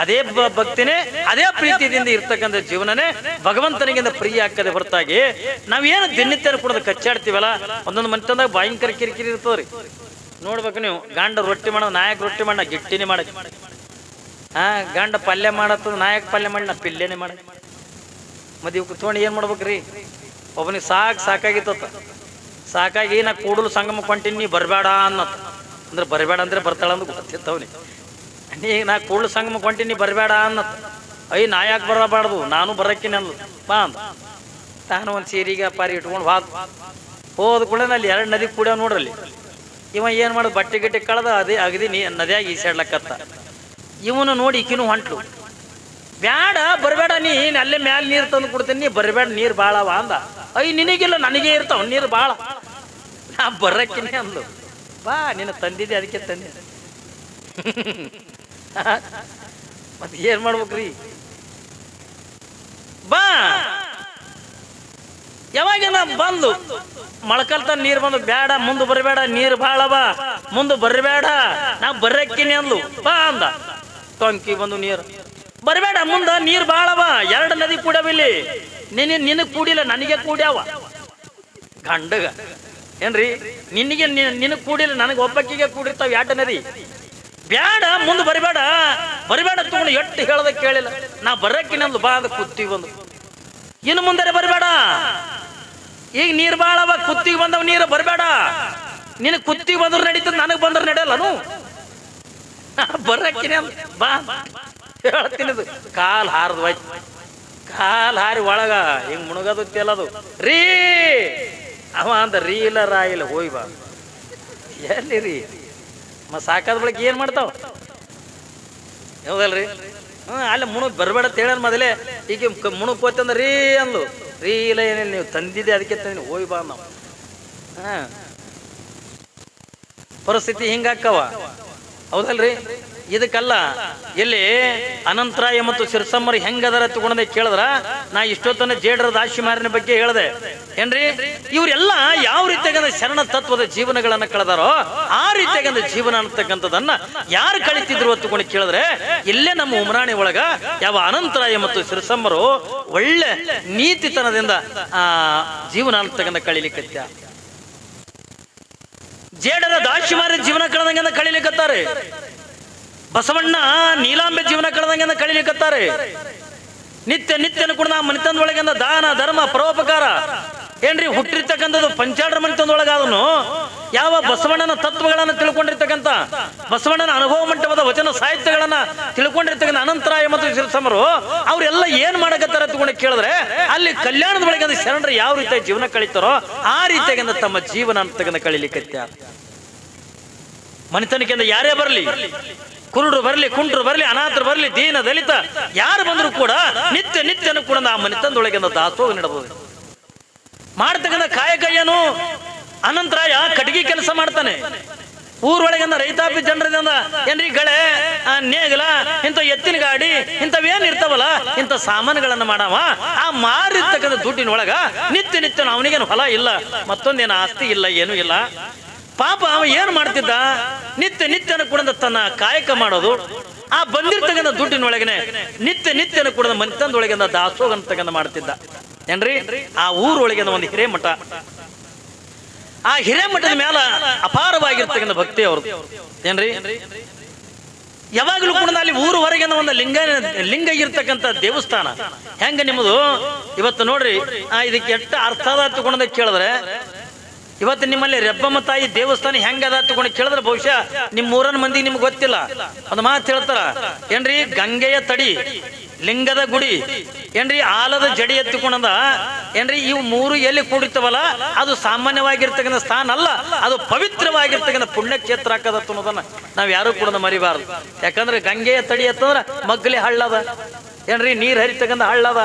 ಅದೇ ಭಕ್ತಿನೇ ಅದೇ ಪ್ರೀತಿಯಿಂದ ಇರ್ತಕ್ಕಂಥ ಜೀವನನೇ ಭಗವಂತನಿಗಿಂತ ಪ್ರಿಯ ಆಗ್ತದೆ ಹೊರತಾಗಿ ನಾವೇನು ದಿನನಿತ್ಯ ಕೂಡ ಕಚ್ಚಾಡ್ತೀವಲ್ಲ, ಒಂದೊಂದು ಮನೆತನದಾಗ ಭಯಂಕರ ಕಿರಿಕಿರಿ ಇರ್ತದ್ರಿ. ನೋಡ್ಬೇಕು ನೀವು, ಗಂಡ ರೊಟ್ಟಿ ಮಾಡೋದು, ನಾಯಕ ರೊಟ್ಟಿ ಮಾಡ ಗಿಟ್ಟಿನೇ ಮಾಡ, ಗಂಡ ಪಲ್ಯ ಮಾಡತ್ತದ, ನಾಯಕ ಪಲ್ಯ ಮಾಡಿ ನಾ ಪಿಲ್ಲೆನೇ ಮಾಡ. ಮದುವೆ ಕುತ್ಕೊಂಡು ಏನ್ ಮಾಡ್ಬೇಕ್ರಿ, ಒಬ್ಬನಿಗೆ ಸಾಕಾಗಿತ್ತ, ಸಾಕಾಗಿ ನಾ ಕೂಡಲು ಸಂಗಮ ಕೊಂಟಿನಿ, ನೀ ಬರಬೇಡ ಅನ್ನತ್ತ. ಅಂದ್ರೆ ಬರಬೇಡ ಅಂದ್ರೆ ಬರ್ತಾಳ ಅಂತ ಗೊತ್ತಿತ್ತವನಿ, ನೀ ನಾ ಕೂಡಲು ಸಂಗಮ ಕೊಂಟಿನಿ ಬರಬೇಡ ಅನ್ನತ್ತ. ನಾ ಯಾಕೆ ಬರಬಾರ್ದು, ನಾನು ಬರಕ್ಕಿನಿ ಅನ್ಲು, ಬಾ ಅಂದ. ನಾನು ಒಂದು ಸೀರೆಗೆ ಪಾರಿ ಇಟ್ಕೊಂಡು ಹೋದ ಕೂಡ ಅಲ್ಲಿ 2 ನದಿ ಕೂಡ ನೋಡ್ರಲ್ಲಿ. ಇವ ಏನು ಮಾಡೋದು, ಬಟ್ಟೆ ಗಿಟ್ಟೆ ಕಳೆದ ಅದೇ ಅಗದಿ ನದಿಯಾಗಿ ಈಸಾಡ್ಲಕ್ಕತ್ತ. ಇವನು ನೋಡಿ ಈಕಿನೂ ಹೊಂಟ್ಲು, ಬ್ಯಾಡ ಬರಬೇಡ, ನೀ ಅಲ್ಲೇ ಮ್ಯಾಲೆ ನೀರು ತಂದು ಕೊಡ್ತೀನಿ, ನೀ ಬರಬೇಡ, ನೀರು ಭಾಳವ ಅಂದ. ನಿನಗಿಲ್ಲ ನನಗೆ ಇರ್ತಾವ ನೀರು ಭಾಳ, ನಾ ಬರಕ್ಕಿನಿ ಅಂದ್ಲು. ಬಾ ನೀನು ತಂದಿದ್ದೆ ಅದಕ್ಕೆ ತಂದೆ. ಮತ್ತೆ ಏನ್ ಮಾಡ್ಬೇಕ್ರಿ, ಬಾ. ಯಾವಾಗ ಬಂದು ಮೊಳಕಲ್ತ ನೀರು ಬಂದು, ಬ್ಯಾಡ ಮುಂದೆ ಬರಬೇಡ, ನೀರು ಭಾಳವ, ಮುಂದೆ ಬರಬೇಡ, ನಾ ಬರಕ್ಕಿನಿ ಅಂದ್ಲು. ಬಾ ಅಂದ. ಟೊಂಕಿ ಬಂದು ನೀರು, ಬರಬೇಡ ಮುಂದ ನೀರು ಭಾಳವ, 2 ನದಿ ಕೂಡವಿಲ್ಲಿ, ನಿನಗೆ ಕೂಡಿಲ್ಲ ನನಗೆ ಕೂಡ್ಯಾವ. ಗಂಡಗ ಏನ್ರಿ, ನಿನಗೆ ಕೂಡಿಲ್ಲ ನನಗೆ ಒಬ್ಬಕ್ಕಿಗೆ ಕೂಡಿರ್ತಾವ 2 ನದಿ, ಬ್ಯಾಡ ಮುಂದೆ ಬರಬೇಡ, ಬರಬೇಡ ತಗೊಂಡು ಎಷ್ಟು ಹೇಳದ ಕೇಳಿಲ್ಲ, ನಾ ಬರಕ್ಕಿನ ಅಂದು. ಬಾ ಅಂದ. ಕುತ್ತಿ ಬಂದು, ಇನ್ನು ಮುಂದೆ ಬರಬೇಡ, ಈಗ ನೀರು ಭಾಳವ, ಕುತ್ತಿಗೆ ಬಂದವ ನೀರು, ಬರಬೇಡ, ನಿನಗೆ ಕುತ್ತಿಗೆ ಬಂದ್ರೆ ನಡೀತದ, ನನಗೆ ಬಂದ್ರೆ ನಡೆಯಲ್ಲನು, ಬರಕ್ಕಿನ ಅಂದ. ಬಾ ಹೇಳ್ತೀನಿ. ಕಾಲ್ ಹಾರದ್ವಾಯ್ತು, ಕಾಲ್ ಹಾರಿ ಒಳಗ ಹಿಂಗ್ ಮುಣಗದು ರೀ. ಅವ ಅಂದ, ರೀ ಇಲ್ಲ ರಾ ಇಲ್ಲ, ಹೋಯ್ ಬಾ. ಎಲ್ಲಿ ರೀ, ಸಾಕಾದ ಬಳಿಕ ಏನ್ ಮಾಡ್ತಾವ, ಹೌದಲ್ರಿ? ಅಲ್ಲಿ ಮುಣಗ್ ಬರಬೇಡ ತೇಳ ಮೊದಲೇ, ಈಗ ಮುಣಗ್ ಹೋತಂದ ರೀ ಅಂದು. ರೀ ಇಲ್ಲ ಏನಿಲ್ಲ, ನೀವು ತಂದಿದ್ದೆ ಅದಕ್ಕೆ ತಂದಿನಿ, ಹೋಯ್ ಬಾ ನಾವು. ಪರಿಸ್ಥಿತಿ ಹಿಂಗಾಕ್ಕವ, ಹೌದಲ್ರಿ? ಇದಕ್ಕಲ್ಲ, ಇಲ್ಲಿ ಅನಂತರಾಯ ಮತ್ತು ಸಿರಸಮ್ಮರು ಹೆಂಗದರ ತಗೊಂಡೆ ಕೇಳಿದ್ರ, ನಾ ಇಷ್ಟೊತ್ತನ ಜೇಡರ ದಾಶಿಮಾರಿನ ಬಗ್ಗೆ ಹೇಳಿದೆ ಏನ್ರಿ. ಇವರೆಲ್ಲ ಯಾವ ರೀತಿಯಾಗಂದ ಶರಣ ತತ್ವದ ಜೀವನಗಳನ್ನ ಕಳೆದಾರೋ ಆ ರೀತಿಯಾಗಂದ ಜೀವನ ಅನ್ನತಕ್ಕಂಥದನ್ನ ಯಾರು ಕಳಿತಿದ್ರು ತಗೊಂಡು ಕೇಳಿದ್ರೆ, ಇಲ್ಲೇ ನಮ್ಮ ಉಮರಾಣಿ ಒಳಗ ಯಾವ ಅನಂತರಾಯ ಮತ್ತು ಸಿರಸಮ್ಮರು ಒಳ್ಳೆ ನೀತಿತನದಿಂದ ಜೀವನ ಅನ್ನತಕ್ಕಂಥ ಕಳಿಲಿಕ್ಕೆ, ಜೇಡರ ದಾಶಿಮಾರಿ ಜೀವನ ಕಳೆದಂಗ ಕಳಿಲಿಕ್ಕತ್ತಾರೆ, ಬಸವಣ್ಣ ನೀಲಾಂಬೆ ಜೀವನ ಕಳೆದಂಗ ಕಳಿಲಿಕ್ಕತ್ತಾರೆ. ನಿತ್ಯನು ಕೂಡ ನಾ ಮನೆತನದೊಳಗಿಂದ ದಾನ ಧರ್ಮ ಪರೋಪಕಾರ ಏನ್ರಿ ಹುಟ್ಟಿರ್ತಕ್ಕಂಥದ್ದು ಪಂಚಾಢ್ರ ಮನೆತನದೊಳಗ ಅದನ್ನು ಯಾವ ಬಸವಣ್ಣನ ತತ್ವಗಳನ್ನ ತಿಳ್ಕೊಂಡಿರ್ತಕ್ಕಂಥ, ಬಸವಣ್ಣನ ಅನುಭವ ಮಂಟಪದ ವಚನ ಸಾಹಿತ್ಯಗಳನ್ನ ತಿಳ್ಕೊಂಡಿರ್ತಕ್ಕಂಥ ಅನಂತರಾಯ ಮತ್ತು ಸಿರಸಮ್ಮರು ಅವರೆಲ್ಲ ಏನ್ ಮಾಡಕತ್ತಾರ ತಗೊಂಡು ಕೇಳಿದ್ರೆ, ಅಲ್ಲಿ ಕಲ್ಯಾಣದ ಒಳಗಿಂದ ಶರಣರು ಯಾವ ರೀತಿಯಾಗಿ ಜೀವನ ಕಳೀತಾರೋ ಆ ರೀತಿಯಾಗಿಂದ ತಮ್ಮ ಜೀವನ ಅಂತಕ್ಕಂಥ ಕಳಿಲಿಕ್ಕೆ. ಮನೆತನಕ್ಕಿಂದ ಯಾರೇ ಬರಲಿ, ಕುರುಡರು ಬರಲಿ, ಕುಂಟರು ಬರಲಿ, ಅನಾಥರು ಬರಲಿ, ದೀನ ದಲಿತ ಯಾರು ಬಂದರೂ ಕೂಡ ನಿತ್ಯ ನಿತ್ಯನೂ ಕೂಡ ಆ ಮನೆತನದೊಳಗಿಂದ ದಾಸೋಹ ನೀಡಬಹುದು. ಮಾಡ್ತಕ್ಕಂಥ ಕಾಯಕ ಏನು? ಅನಂತರಾಯ ಕಟಗಿ ಕೆಲಸ ಮಾಡ್ತಾನೆ. ಊರೊಳಗಿಂದ ರೈತಾಪಿ ಜನರಿಂದ ಏನ್ರಿ ಗಳೆ, ನೇಗಲ, ಇಂಥ ಎತ್ತಿನ ಗಾಡಿ ಇಂಥವೇನ್ ಇರ್ತಾವಲ್ಲ ಇಂಥ ಸಾಮಾನುಗಳನ್ನ ಮಾಡವ. ಆ ಮಾರಿರ್ತಕ್ಕಂಥ ದುಡ್ಡಿನೊಳಗ ನಿತ್ಯ ನಿತ್ಯ ಅವನಿಗೇನು ಹೊಲ ಇಲ್ಲ, ಮತ್ತೊಂದೇನು ಆಸ್ತಿ ಇಲ್ಲ, ಏನೂ ಇಲ್ಲ. ಪಾಪ ಅವ ಏನ್ ಮಾಡ್ತಿದ್ದ? ನಿತ್ಯ ನಿತ್ಯನ ಕೂಡ ತನ್ನ ಕಾಯಕ ಮಾಡೋದು. ಆ ಬಂದಿರ್ತಕ್ಕಂಥ ದುಡ್ಡಿನೊಳಗನೆ ನಿತ್ಯ ನಿತ್ಯನ ಕೂಡ ಮನೆತನದೊಳಗಿಂದ ದಾಸೋಹ ಅಂತಕ್ಕಂಥ ಮಾಡ್ತಿದ್ದ. ಏನ್ರಿ ಆ ಊರೊಳಗಿಂದ ಒಂದು ಹಿರೇಮಠ. ಆ ಹಿರೇಮಠದ ಮೇಲೆ ಅಪಾರವಾಗಿರ್ತಕ್ಕಂಥ ಭಕ್ತಿ ಅವರು. ಏನ್ರಿ ಯಾವಾಗಲೂ ಕೂಡ ಅಲ್ಲಿ ಊರು ಹೊರಗಿನ ಒಂದು ಲಿಂಗ ಇರ್ತಕ್ಕಂಥ ದೇವಸ್ಥಾನ. ಹೆಂಗ ನಿಮ್ಮದು ಇವತ್ತು ನೋಡ್ರಿ, ಇದಕ್ಕೆ ಎಷ್ಟು ಅರ್ಥ ಅದ ತಗೊಂಡ ಕೇಳಿದ್ರೆ, ಇವತ್ತು ನಿಮ್ಮಲ್ಲಿ ರೆಬ್ಬಮ್ಮ ತಾಯಿ ದೇವಸ್ಥಾನ ಹೆಂಗದ ತಗೊಂಡು ಕೇಳಿದ್ರೆ ಬಹುಶಃ ನಿಮ್ಮ ಊರನ ಮಂದಿ ನಿಮ್ಗೆ ಗೊತ್ತಿಲ್ಲ. ಒಂದು ಮಾತು ಹೇಳ್ತಾರ, ಏನ್ರಿ ಗಂಗೆಯ ತಡಿ, ಲಿಂಗದ ಗುಡಿ, ಏನ್ರಿ ಆಲದ ಜಡಿ ಎತ್ತಿಕೊಂಡ, ಏನ್ರಿ ಇವು ಮೂರು ಎಲ್ಲಿ ಕೂಡಿರ್ತವಲ್ಲ ಅದು ಸಾಮಾನ್ಯವಾಗಿರ್ತಕ್ಕಂಥ ಸ್ಥಾನ ಅಲ್ಲ, ಅದು ಪವಿತ್ರವಾಗಿರ್ತಕ್ಕಂಥ ಪುಣ್ಯಕ್ಷೇತ್ರ ಹಾಕದತ್ತ ಅನ್ನೋದನ್ನ ನಾವ್ ಯಾರು ಕೂಡ ಮರಿಬಾರ್ದು. ಯಾಕಂದ್ರೆ ಗಂಗೆಯ ತಡಿ ಎತ್ತಂದ್ರ ಮಗ್ಗಲಿ ಹಳ್ಳದ, ಏನ್ರಿ ನೀರ್ ಹರಿತಕ್ಕಂಥ ಹಳ್ಳದ.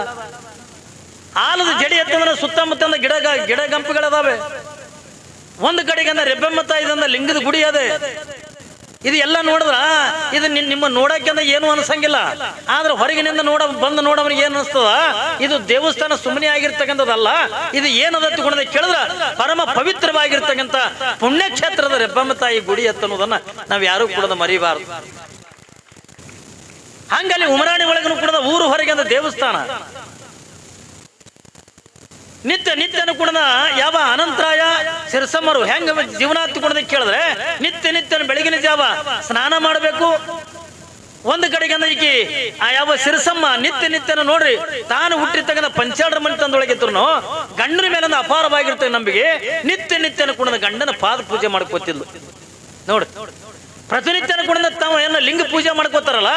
ಆಲದ ಜಡಿ ಎತ್ತಂದ್ರ ಸುತ್ತಮುತ್ತ ಗಿಡ ಗಂಪುಗಳದಾವೆ. ಒಂದು ಕಡೆಗೆ ರೆಬ್ಬೆಮ್ಮ ತಾಯಿದಂದ ಲಿಂಗದ ಗುಡಿ ಅದೇ. ಇದು ಎಲ್ಲ ನೋಡಿದ್ರ ಇದು ನಿಮ್ಮ ನೋಡಕ್ಕಿಂತ ಏನು ಅನ್ಸಂಗಿಲ್ಲ. ಆದ್ರೆ ಹೊರಗಿನಿಂದ ಬಂದು ನೋಡವನಿಗೆ ಏನ್ ಅನ್ಸ್ತದ? ಇದು ದೇವಸ್ಥಾನ ಸುಮ್ಮನೆ ಆಗಿರ್ತಕ್ಕಂಥದ್ದಲ್ಲ. ಇದು ಏನದ ತಗೊಂಡ ಕೇಳಿದ್ರ ಪರಮ ಪವಿತ್ರವಾಗಿರ್ತಕ್ಕಂಥ ಪುಣ್ಯಕ್ಷೇತ್ರದ ರೆಬ್ಬೆಮ್ಮ ತಾಯಿ ಗುಡಿ ಅನ್ನೋದನ್ನ ನಾವ್ ಯಾರು ಕೂಡ ಮರಿಬಾರದು. ಹಂಗಲ್ಲಿ ಉಮರಾಣಿ ಒಳಗನು ಕೂಡ ಊರು ಹೊರಗಿಂದ ದೇವಸ್ಥಾನ. ನಿತ್ಯ ನಿತ್ಯನು ಕೂಡ ಯಾವ ಅನಂತರಾಯ ಸಿರಸಮ್ಮರು ಹೆಂಗ ಜೀವನ ಹತ್ತುಕೊಂಡ ಕೇಳಿದ್ರೆ ನಿತ್ಯ ನಿತ್ಯನ ಬೆಳಗಿನ ಜಾವ ಸ್ನಾನ ಮಾಡಬೇಕು. ಒಂದು ಕಡೆಗೆ ಈಕಿ ಆ ಯಾವ ಸಿರಸಮ್ಮ ನಿತ್ಯ ನಿತ್ಯನ ನೋಡ್ರಿ ತಾನು ಹುಟ್ಟಿರ್ತಕ್ಕಂಥ ಪಂಚಾಢ್ರ ಮನೆತನದೊಳಗಿದ್ರು ಗಂಡನ ಮೇಲೊಂದು ಅಪಾರವಾಗಿರ್ತಕ್ಕ ನಂಬಿಕೆ. ನಿತ್ಯ ನಿತ್ಯನ ಕೂಡ ಗಂಡನ ಪಾದ ಪೂಜೆ ಮಾಡ್ಕೋತಿದ್ಲು ನೋಡ್ರಿ. ಪ್ರತಿನಿತ್ಯನ ಕೂಡ ತಾವು ಏನ ಲಿಂಗ ಪೂಜೆ ಮಾಡ್ಕೋತಾರಲ್ಲ,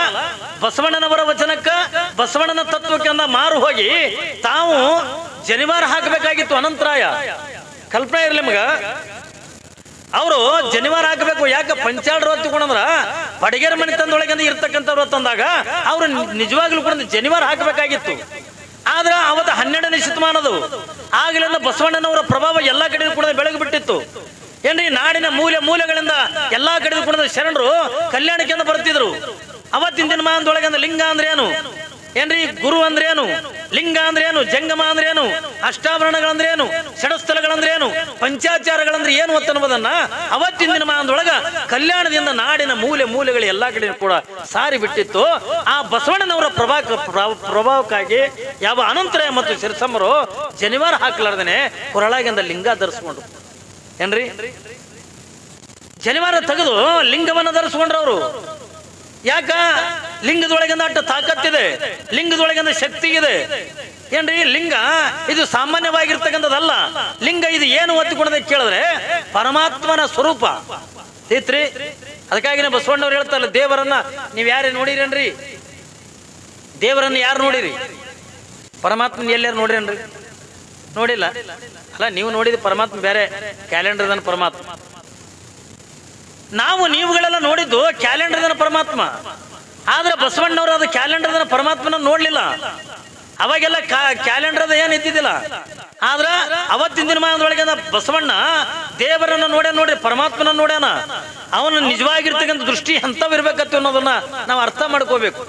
ಬಸವಣ್ಣನವರ ವಚನಕ್ಕ ಬಸವಣ್ಣನ ತತ್ವಕ್ಕೆ ಮಾರು ಹೋಗಿ ತಾವು ಜನಿವಾರ ಹಾಕಬೇಕಾಗಿತ್ತು. ಅನಂತರಾಯ ಕಲ್ಪನೆ ಇರಲಿ ಮಗ, ಅವರು ಜನಿವಾರ ಹಾಕಬೇಕು. ಯಾಕೆ ಪಂಚಾಢ್ರ ಹೊತ್ತುಕೊಂಡ್ರ ಬಡಗೇರ ಮನೆತನದೊಳಗಿಂದ ಇರ್ತಕ್ಕಂಥವ್ರು ತಂದಾಗ ಅವ್ರು ನಿಜವಾಗ್ಲೂ ಕೂಡ ಜನಿವಾರ ಹಾಕಬೇಕಾಗಿತ್ತು. ಆದ್ರ ಅವತ್ತು 12ನೇ ಶತಮಾನದು ಆಗಲಿಂದ ಬಸವಣ್ಣನವರ ಪ್ರಭಾವ ಎಲ್ಲಾ ಕಡೆ ಕೂಡ ಬೆಳಗ್ಗೆ ಬಿಟ್ಟಿತ್ತು. ಏನ್ರಿ ನಾಡಿನ ಮೂಲೆಗಳಿಂದ ಎಲ್ಲಾ ಕಡೆ ಕೂಡ ಶರಣರು ಕಲ್ಯಾಣಕ್ಕೆ ಬರ್ತಿದ್ರು. ಅವತ್ತಿನ ದಿನಮಾನದೊಳಗಿಂದ ಲಿಂಗ ಅಂದ್ರೆ ಏನು, ಏನ್ರಿ ಗುರು ಅಂದ್ರೆ ಏನು, ಲಿಂಗ ಅಂದ್ರೆ ಏನು, ಜಂಗಮ ಅಂದ್ರೆ ಏನು, ಅಷ್ಟಾಭರಣಗಳಂದ್ರೆ ಏನು, ಷಡಸ್ಥಲಗಳಂದ್ರೆ ಏನು, ಪಂಚಾಚಾರಗಳಂದ್ರೆ ಏನು ಅನ್ನೋದನ್ನ ಅವತ್ತಿನ ದಿನಮಾನದೊಳಗ ಕಲ್ಯಾಣದಿಂದ ನಾಡಿನ ಮೂಲೆಗಳು ಎಲ್ಲಾ ಕಡೆ ಕೂಡ ಸಾರಿ ಬಿಟ್ಟಿತ್ತು. ಆ ಬಸವಣ್ಣನವರ ಪ್ರಭಾವಕ್ಕಾಗಿ ಯಾವ ಅನಂತರಾಯ ಮತ್ತು ಸಿರಸಮ್ಮರು ಜನಿವಾರ ಹಾಕಲಾರ್ದೇನೆ ಕೊರಳಾಗಿಂದ ಲಿಂಗ ಧರಿಸ್ಕೊಂಡ್ರು. ಏನ್ರಿ ಜನಿವಾರ ತೆಗೆದು ಲಿಂಗವನ್ನ ಧರಿಸ್ಕೊಂಡ್ರು ಅವರು. ಯಾಕ? ಲಿಂಗದೊಳಗಿಂದ ಅಟ್ಟ ತಾಕತ್ತಿದೆ, ಲಿಂಗದೊಳಗಿಂದ ಶಕ್ತಿ ಇದೆ. ಏನ್ರಿ ಲಿಂಗ ಇದು ಸಾಮಾನ್ಯವಾಗಿರ್ತಕ್ಕಂಥದ್ದಲ್ಲ. ಲಿಂಗ ಇದು ಏನು ಒತ್ತಿಕೊಂಡ ಕೇಳಿದ್ರೆ ಪರಮಾತ್ಮನ ಸ್ವರೂಪ ಐತ್ರಿ. ಅದಕ್ಕಾಗಿ ಬಸವಣ್ಣವ್ರು ಹೇಳ್ತಾರಲ್ಲ, ದೇವರನ್ನ ನೀವ್ ಯಾರೇ ನೋಡಿರೇನ್ರಿ? ದೇವರನ್ನ ಯಾರು ನೋಡಿರಿ? ಪರಮಾತ್ಮನ ಎಲ್ಲಾರು ನೋಡಿರೇನ್ರಿ? ನೋಡಿಲ್ಲ ಅಲ್ಲ. ನೀವು ನೋಡಿದ ಪರಮಾತ್ಮ ಬೇರೆ, ಕ್ಯಾಲೆಂಡರ್ದನ ಪರಮಾತ್ಮ. ನೀವುಗಳೆಲ್ಲ ನೋಡಿದ್ದು ಕ್ಯಾಲೆಂಡರ್ದನ ಪರಮಾತ್ಮ. ಆದ್ರೆ ಬಸವಣ್ಣವರು ಅದು ಕ್ಯಾಲೆಂಡರ್ದನ ಪರಮಾತ್ಮನ ನೋಡ್ಲಿಲ್ಲ. ಅವಾಗೆಲ್ಲ ಕ್ಯಾಲೆಂಡರ್ ಏನ್ ಇದ್ದಿದ್ದಿಲ್ಲ. ಆದ್ರ ಅವತ್ತಿನ ದಿನಮಾನದೊಳಗೆ ಬಸವಣ್ಣ ದೇವರನ್ನ ನೋಡ್ರಿ, ಪರಮಾತ್ಮನ ನೋಡ್ಯಾನ. ಅವನು ನಿಜವಾಗಿರ್ತಕ್ಕಂಥ ದೃಷ್ಟಿ ಎಂತವಿರ್ಬೇಕತ್ತು ಅನ್ನೋದನ್ನ ನಾವು ಅರ್ಥ ಮಾಡ್ಕೋಬೇಕು.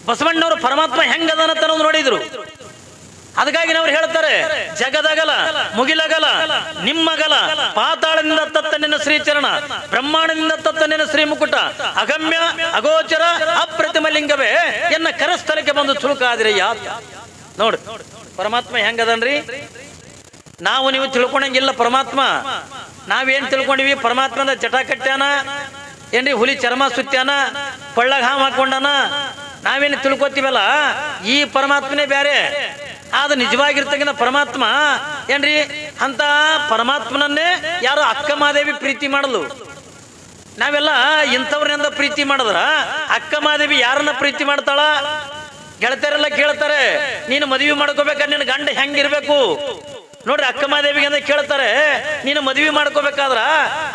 ಬಸವಣ್ಣವರು ಪರಮಾತ್ಮ ಹೆಂಗದನ ಅನ್ನೋದು ನೋಡಿದ್ರು. ಅದಕ್ಕಾಗಿ ನಾವು ಹೇಳ್ತಾರೆ, ಜಗದಗಲ ಮುಗಿಲಗಲ ನಿಮ್ಮಗಲ, ಪಾತಾಳದಿಂದ ತತ್ತ ನಿನ್ನ ಶ್ರೀಚರಣ, ಬ್ರಹ್ಮಾಂಡದಿಂದ ತತ್ತ ನಿನ್ನ ಶ್ರೀ ಮುಕುಟ, ಅಗಮ್ಯ ಅಗೋಚರ ಅಪ್ರತಿಮ ಲಿಂಗವೇ ಎನ್ನ ಕರಸ್ಥಳಕ್ಕೆ ಬಂದು ಚುರುಕಾದ್ರೆ ನೋಡು ಪರಮಾತ್ಮ ಹೆಂಗದನ್ರಿ. ನೀವು ತಿಳ್ಕೊಂಡಂಗಿಲ್ಲ ಪರಮಾತ್ಮ. ನಾವೇನ್ ತಿಳ್ಕೊಂಡಿವಿ? ಪರಮಾತ್ಮನ ಜಟ ಕಟ್ಟ್ಯಾನ, ಏನ್ರಿ ಹುಲಿ ಚರ್ಮ ಸುತ್ಯಾನ, ಕೊಳ್ಳಗ ಹಾವು ಹಾಕೊಂಡಾನ, ನಾವೇನು ತಿಳ್ಕೊತೀವಲ್ಲ. ಈ ಪರಮಾತ್ಮನೇ ಬೇರೆ. ಆದ ನಿಜವಾಗಿರ್ತಕ್ಕಂಥ ಪರಮಾತ್ಮ ಏನ್ರಿ, ಅಂತ ಪರಮಾತ್ಮನನ್ನೇ ಯಾರು ಅಕ್ಕ ಮಹಾದೇವಿ ಪ್ರೀತಿ ಮಾಡಲು. ನಾವೆಲ್ಲ ಇಂಥವ್ರನ್ನಿಂದ ಪ್ರೀತಿ ಮಾಡಿದ್ರ ಅಕ್ಕ ಮಹಾದೇವಿ ಯಾರನ್ನ ಪ್ರೀತಿ ಮಾಡ್ತಾಳ? ಗೆಳತಿಯರೆಲ್ಲ ಕೇಳ್ತಾರೆ, ನೀನು ಮದುವೆ ಮಾಡ್ಕೋಬೇಕಾದ್ರೆ ನಿನ್ನ ಗಂಡ ಹೆಂಗಿರ್ಬೇಕು? ನೋಡ್ರಿ ಅಕ್ಕಮಹಾದೇವಿಗೆ ಅಂತ ಕೇಳ್ತಾರೆ, ನೀನು ಮದುವೆ ಮಾಡ್ಕೋಬೇಕಾದ್ರ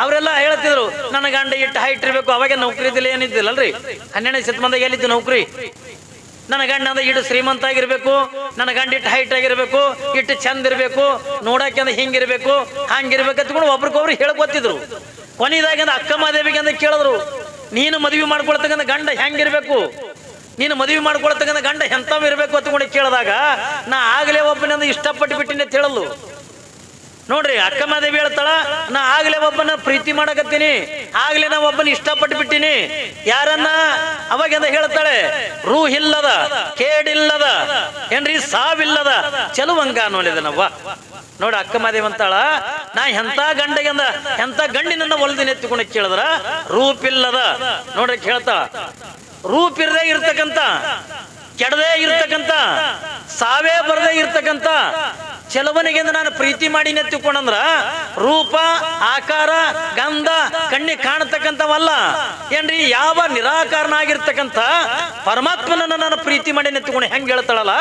ಅವರೆಲ್ಲ ಹೇಳ್ತಿದ್ರು ನನ್ನ ಗಂಡ ಇಟ್ಟು ಹೈಟ್ ಇರ್ಬೇಕು. ಅವಾಗ ನೌಕರಿ ಇದ್ದಿಲ್ಲ, ಏನಿದ್ದಿಲ್ಲಲ್ರಿ 12ನೇ ಶತಮಾನದಾಗ ಎಲ್ಲಿದ್ದು ನೌಕರಿ? ನನ್ನ ಗಂಡ ಅಂದ್ರೆ ಇಟ್ಟು ಶ್ರೀಮಂತ ಆಗಿರ್ಬೇಕು, ನನ್ನ ಗಂಡ ಇಟ್ಟು ಹೈಟ್ ಆಗಿರ್ಬೇಕು, ಇಟ್ಟು ಚಂದ ಇರ್ಬೇಕು, ನೋಡಕ್ಕೆ ಅಂದ್ರೆ ಹಿಂಗಿರ್ಬೇಕು ಹಂಗಿರ್ಬೇಕು ಅಂತ್ಕೊಂಡು ಒಬ್ರಿಗೊಬ್ರು ಹೇಳ್ಕೊತಿದ್ರು. ಕೊನೆಯದಾಗಿ ಅಕ್ಕಮಹಾದೇವಿಗೆ ಅಂತ ಕೇಳಿದ್ರು, ನೀನು ಮದುವೆ ಮಾಡ್ಕೊಳ್ತಕ್ಕಂಥ ಗಂಡ ಹೆಂಗಿರ್ಬೇಕು, ನೀನು ಮದುವೆ ಮಾಡ್ಕೊಳ್ತಕ್ಕಂಥ ಗಂಡ ಎಂಥವ್ ಇರ್ಬೇಕು ಅಂತಕೊಂಡು ಕೇಳಿದಾಗ ನಾ ಆಗ್ಲೇ ಒಬ್ಬನಂದು ಇಷ್ಟಪಟ್ಟು ಬಿಟ್ಟಿನಿ ಅಂತ ಹೇಳಲು. ನೋಡ್ರಿ ಅಕ್ಕಮಹಾದೇವಿ ಹೇಳ್ತಾಳ, ನಾ ಆಗ್ಲೇ ಒಬ್ಬನ ಪ್ರೀತಿ ಮಾಡಕತ್ತೀನಿ, ಆಗ್ಲೇ ನಾ ಒಬ್ಬನ ಇಷ್ಟಪಟ್ಟು ಬಿಟ್ಟಿನಿ. ಯಾರನ್ನ? ಅವಾಗೆಂದ ಹೇಳ್ತಾಳೆ, ರೂಹಿಲ್ಲದ ಕೇಡಿಲ್ಲದ ಏನ್ರಿ ಸಾವಿಲ್ಲದ ಚೆಲುವಂಗ ಅನ್ನೋಲಿದನವ್ವ. ನೋಡ ಅಕ್ಕಮಹಾದೇವಿ ಅಂತಾಳ, ನಾ ಎಂತ ಗಂಡಗೆಂದ ಎಂತ ಗಂಡಿನನ್ನ ಒಲ್ದಿನ ಎತ್ತಿಕೊಂಡು ಕೇಳಿದ್ರ ರೂಪಿಲ್ಲದ. ನೋಡ್ರಿ ಕೇಳ್ತಾಳ, ರೂಪಿರದೇ ಇರ್ತಕ್ಕಂಥ, ಕೆಡದೇ ಇರ್ತಕ್ಕಂಥ, ಸಾವೇ ಬರದೇ ಇರ್ತಕ್ಕಂಥ ಚೆಲುವನಿಗೆಂದ ನಾನು ಪ್ರೀತಿ ಮಾಡಿ ನೆತ್ತಿಕೊಂಡಂದ್ರ ರೂಪ ಆಕಾರ ಗಂಧ ಕಣ್ಣಿ ಕಾಣತಕ್ಕಂಥವಲ್ಲ ಏನ್ರಿ, ಯಾವ ನಿರಾಕಾರನಾಗಿರ್ತಕ್ಕಂಥ ಪರಮಾತ್ಮನನ್ನ ನಾನು ಪ್ರೀತಿ ಮಾಡಿ ನೆತ್ತಿಕೊಂಡು ಹೆಂಗ್ ಹೇಳ್ತಾಳಲ್ಲ,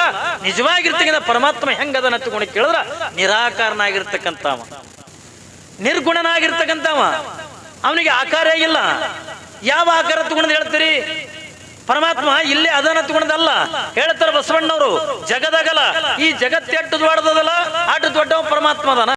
ನಿಜವಾಗಿರ್ತಕ್ಕಂಥ ಪರಮಾತ್ಮ ಹೆಂಗದ ನೆತ್ತಿಕೊಂಡು ಕೇಳಿದ್ರ ನಿರಾಕಾರನಾಗಿರ್ತಕ್ಕಂಥವ, ನಿರ್ಗುಣನಾಗಿರ್ತಕ್ಕಂಥವ, ಅವನಿಗೆ ಆಕಾರ ಇಲ್ಲ. ಯಾವ ಆಕಾರ ತಗೊಂಡು ಹೇಳ್ತೀರಿ? ಪರಮಾತ್ಮ ಇಲ್ಲೇ ಅದನ್ನ ತಗೊಂಡದಲ್ಲ. ಹೇಳ್ತಾರೆ ಬಸವಣ್ಣವರು, ಜಗದಗಲ ಈ ಜಗತ್ತೆಟ್ಟು ದೊಡ್ಡದಲ್ಲ, ಅಷ್ಟು ದೊಡ್ಡವ ಪರಮಾತ್ಮ ಅದಾನ.